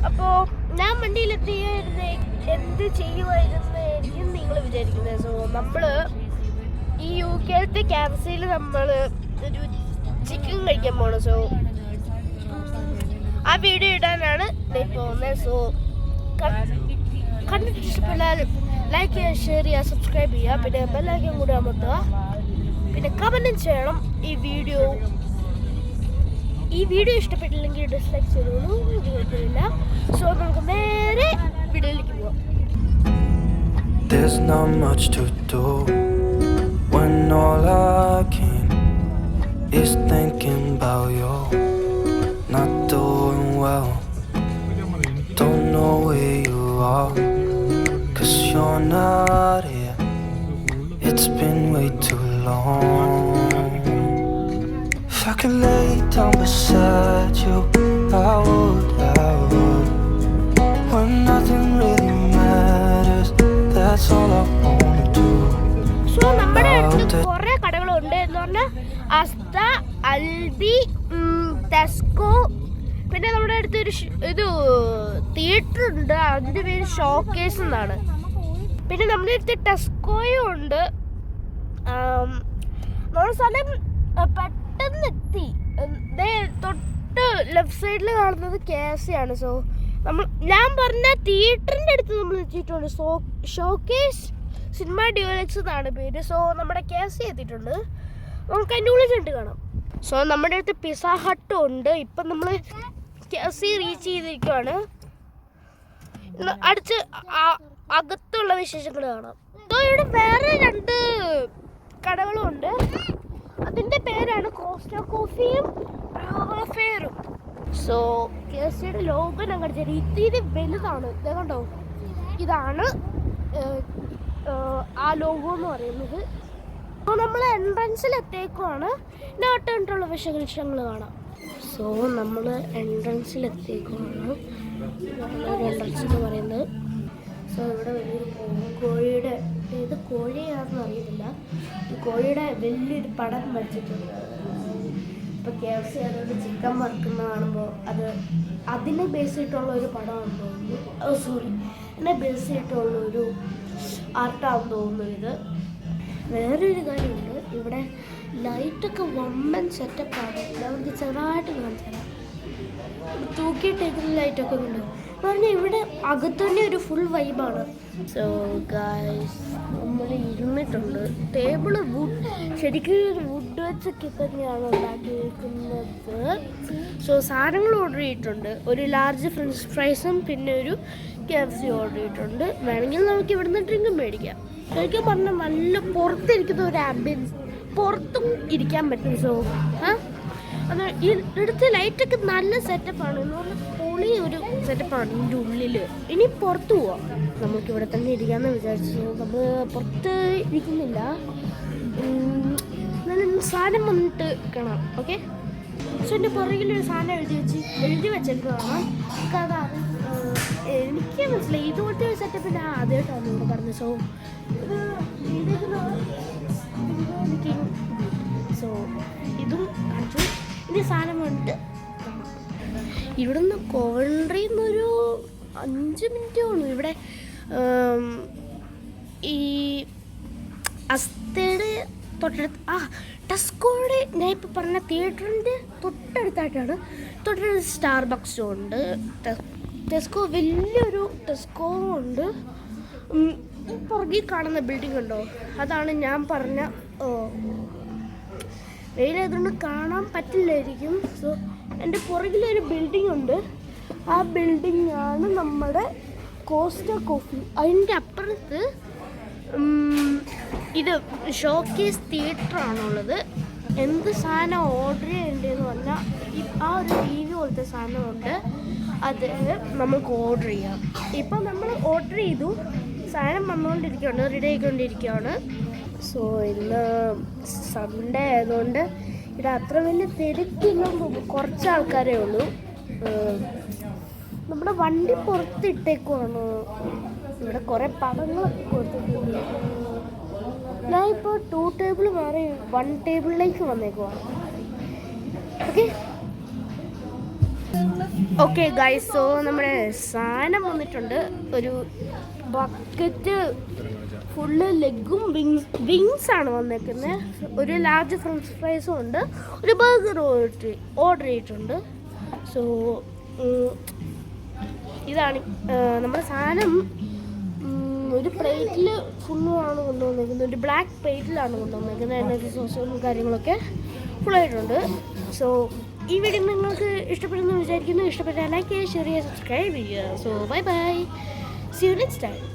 അപ്പോൾ ഞാൻ വണ്ടിയിലെത്തിയായിരുന്നു എന്ത് ചെയ്യുമായിരുന്നായിരിക്കും നിങ്ങൾ വിചാരിക്കുന്നത്. സോ നമ്മൾ ഈ UK ക്യാൻസയിൽ നമ്മൾ ഒരു ചിക്കൻ കഴിക്കാൻ പോകണം. സോ ആ വീഡിയോ ഇടാനാണ് പോകുന്നത്. സോ കണ്ടിട്ട് ഇഷ്ടപ്പെട്ടാൽ ലൈക്ക് ചെയ്യുക, ഷെയർ ചെയ്യുക, സബ്സ്ക്രൈബ് ചെയ്യുക, പിന്നെ ബെല്ലൈക്കൺ കൂടി അമർത്തുക, പിന്നെ കമൻറ്റും ചെയ്യണം. ഈ വീഡിയോ ഇഷ്ടപ്പെട്ടില്ലെങ്കിൽ ഡിസ്ലൈക്ക് ചെയ്തോളൂ, കുഴപ്പമില്ല. സോ നമുക്ക് നേരെ വീഡിയോയിലേക്ക് പോവാം. There's not much to do when all I can is thinking about you. Not doing well, don't know where you are, 'cause you're not here. It's been way too long. If I could lay down beside you, I would, when nothing really matters, that's all I wanna do. So നമ്മുടെ അടുത്ത് കുറേ കടകളുണ്ട് എന്ന് പറഞ്ഞാൽ അസ്ത, Albi, Tesco, പിന്നെ നമ്മുടെ അടുത്തൊരു ഇത് തിയേറ്റർ ഉണ്ട്, അതിൻ്റെ പേര് ഷോക്കേസ് എന്നാണ്. പിന്നെ നമ്മുടെ അടുത്ത് ടെസ്കോയും ഉണ്ട്. നമ്മുടെ സ്ഥലം പെട്ടെന്ന് എത്തി. തൊട്ട് ലെഫ്റ്റ് സൈഡിൽ കാണുന്നത് KFC ആണ്. സോ ഞാൻ പറഞ്ഞ തിയേറ്ററിൻ്റെ അടുത്ത് നമ്മൾ എത്തിയിട്ടുണ്ട്. ഷോക്കേസ് സിനിമ ഡ്യൂലക്സ് എന്നാണ് പേര്. സോ നമ്മുടെ KFC എത്തിയിട്ടുണ്ട്. നമുക്ക് അതിൻ്റെ ഉള്ളിൽ ചെന്നിട്ട് കാണാം. സോ നമ്മുടെ അടുത്ത് പിസ്സ ഹട്ടും ഉണ്ട്. ഇപ്പം നമ്മൾ KFC റീച്ച് ചെയ്തിരിക്കുകയാണ്. അടുത്ത് അകത്തുള്ള വിശേഷങ്ങൾ കാണാം. സോ ഇവിടെ വേറെ 2 കടകളും ഉണ്ട്. അതിൻ്റെ പേരാണ് കോസ്റ്റ കോഫിയും ഫെയറും. സോ KFCയുടെ ലോഗോ ഞാൻ കണ്ടിട്ട് ഇത്തിരി വലുതാണ്. ഇത് കണ്ടോ, ഇതാണ് ആ ലോഗോ എന്ന് പറയുന്നത്. അപ്പോൾ നമ്മൾ എൻട്രൻസിൽ എത്തിയേക്കുവാണ്. നാട്ടിലുള്ള വിശേഷങ്ങൾ കാണാം. സോ നമ്മൾ എൻട്രൻസിൽ എത്തിയേക്കുവാണ്. എൻട്രൻസ് എന്ന് പറയുന്നത്. സോ ഇവിടെ വലിയൊരു കോഴിയുടെ, ഏത് കോഴിയാണെന്ന് അറിയത്തില്ല, ഈ കോഴിയുടെ വലിയൊരു പടം വരച്ചിട്ടുണ്ട്. ഇപ്പോൾ KFC അതുകൊണ്ട് ചിക്കൻ വറുക്കുന്ന കാണുമ്പോൾ അതിനെ ബേസ് ചെയ്തിട്ടുള്ള ഒരു പടമാണെന്ന് തോന്നുന്നു. സോറി, അതിനെ ബേസ് ചെയ്തിട്ടുള്ളൊരു ആർട്ടാണെന്ന് തോന്നുന്നു ഇത്. വേറൊരു കാര്യമുണ്ട്, ഇവിടെ ലൈറ്റൊക്കെ വമ്പൻ സെറ്റപ്പാണ്. നമുക്ക് ചെറുതായിട്ട് കാണിച്ചു തരാം. തൂക്കിയിട്ടേക്കുന്ന ലൈറ്റൊക്കെ ഉണ്ട് പറഞ്ഞാൽ ഇവിടെ അകത്ത് തന്നെ ഒരു ഫുൾ വൈബാണ്. സോ ഗൈസ്, നമ്മൾ ഇരുന്നിട്ടുണ്ട്. ടേബിള് ശരിക്കും ഒരു വുഡ് വെച്ചൊക്കെ തന്നെയാണ് ഉണ്ടാക്കിയിരിക്കുന്നത്. സോ സാധനങ്ങൾ ഓർഡർ ചെയ്തിട്ടുണ്ട്. ഒരു ലാർജ് ഫ്രഞ്ച് ഫ്രൈസും പിന്നെ ഒരു KFC ഓർഡർ ചെയ്തിട്ടുണ്ട്. വേണമെങ്കിൽ നമുക്ക് ഇവിടുന്ന് ഡ്രിങ്കും മേടിക്കാം. ശരിക്കും പറഞ്ഞാൽ നല്ല പുറത്തിരിക്കുന്ന ഒരു ആംബിയൻസ്, പുറത്തും ഇരിക്കാൻ പറ്റും. സോ അത് ഇവിടുത്തെ ലൈറ്റൊക്കെ നല്ല സെറ്റപ്പാണ് എന്ന് പറഞ്ഞാൽ പൊളി ഒരു സെറ്റപ്പാണ് ഇതിൻ്റെ ഉള്ളിൽ. ഇനി പുറത്ത് പോവാം. നമുക്കിവിടെ തന്നെ ഇരിക്കാമെന്ന് വിചാരിച്ചു. നമ്മൾ പുറത്ത് ഇരിക്കുന്നില്ല. നല്ല സാധനം വന്നിട്ട് കാണാം. ഓക്കെ, സോ എൻ്റെ പുറകിലൊരു സാധനം എഴുതി വെച്ചേക്കുകയാണ്. അതാണ് എനിക്ക് മനസ്സിലായി. ഇതുപോലത്തെ ഒരു സെറ്റപ്പ് ഞാൻ ആദ്യമായിട്ടാണ് ഇവിടെ പറഞ്ഞത്. സോ സോ ഇതും കാണിച്ചു. ഇനി സാധനം കൊണ്ട് ഇവിടുന്ന് കോവൻട്രിയിൽ നിന്നൊരു 5 മിനിറ്റേ ഉള്ളൂ. ഇവിടെ ഈ അസ്തയുടെ തൊട്ടടുത്ത് ടെസ്കോയുടെ ഞാൻ ഇപ്പോൾ പറഞ്ഞ തിയേറ്ററിൻ്റെ തൊട്ടടുത്തായിട്ടാണ്. തൊട്ടടുത്ത് സ്റ്റാർബക്സും ഉണ്ട്. ടെസ്കോ വലിയൊരു ടെസ്കോ ഉണ്ട്. പുറകിൽ കാണുന്ന ബിൽഡിംഗ് ഉണ്ടോ, അതാണ് ഞാൻ പറഞ്ഞ. വെയിലായതുകൊണ്ട് കാണാൻ പറ്റില്ലായിരിക്കും. സോ എൻ്റെ പുറകിലൊരു ബിൽഡിംഗ് ഉണ്ട്. ആ ബിൽഡിംഗ് ആണ് നമ്മുടെ കോസ്റ്റ കോഫി. അതിൻ്റെ അപ്പുറത്ത് ഇത് ഷോക്കേസ് തിയേറ്ററാണുള്ളത്. എന്ത് സാധനം ഓർഡർ ചെയ്യേണ്ടതെന്ന് പറഞ്ഞാൽ ആ ഒരു TV പോലത്തെ സാധനമുണ്ട്, അത് നമുക്ക് ഓർഡർ ചെയ്യാം. ഇപ്പം നമ്മൾ ഓർഡർ ചെയ്തു, സാധനം വന്നുകൊണ്ടിരിക്കുകയാണ്, റെഡി ആയിക്കൊണ്ടിരിക്കുകയാണ്. സോ ഇന്ന് സൺഡേ ആയതുകൊണ്ട് ഇവിടെ അത്ര വലിയ തിരക്കില്ലെന്ന് തോന്നുന്നു. കുറച്ച് ആൾക്കാരേ ഉള്ളൂ. നമ്മുടെ വണ്ടി പുറത്തിട്ടേക്കുവാണ്. ഇവിടെ കുറേ പടങ്ങളൊക്കെ കൊടുത്തിട്ടുണ്ട്. ഞാൻ ഇപ്പോൾ 2 ടേബിൾ മാറി 1 ടേബിളിലേക്ക് വന്നേക്കുവാണ്. ഓക്കെ, ഓക്കെ ഗൈസ്, സോ നമ്മുടെ സാധനം വന്നിട്ടുണ്ട്. ഒരു ബക്കറ്റ് ഫുള്ള് ലെഗും വിങ്സ് ആണ് വന്നേക്കുന്നത്. ഒരു ലാർജ് ഫ്രഞ്ച് ഫ്രൈസും ഉണ്ട്. ഒരു ബർഗർ ഓർഡർ ചെയ്തിട്ടുണ്ട്. സോ ഇതാണ് നമ്മുടെ സാധനം. ഒരു പ്ലേറ്റിൽ ഫുള്ളുമാണ് കൊണ്ടുവന്നേക്കുന്നത്. ഒരു ബ്ലാക്ക് പ്ലേറ്റിലാണ് കൊണ്ടുവന്നേക്കുന്നത്. അതിനകത്ത് സോസും കാര്യങ്ങളൊക്കെ ഫുള്ളായിട്ടുണ്ട്. സോ ഈ വീഡിയോ നിങ്ങൾക്ക് ഇഷ്ടപ്പെടുന്നു വിചാരിക്കുന്നു. ഇഷ്ടപ്പെട്ടാൽ ലൈക്ക് ചെയ്യുക, ഷെയർ ചെയ്യുക, സബ്സ്ക്രൈബ് ചെയ്യുക. So bye bye, see you next time.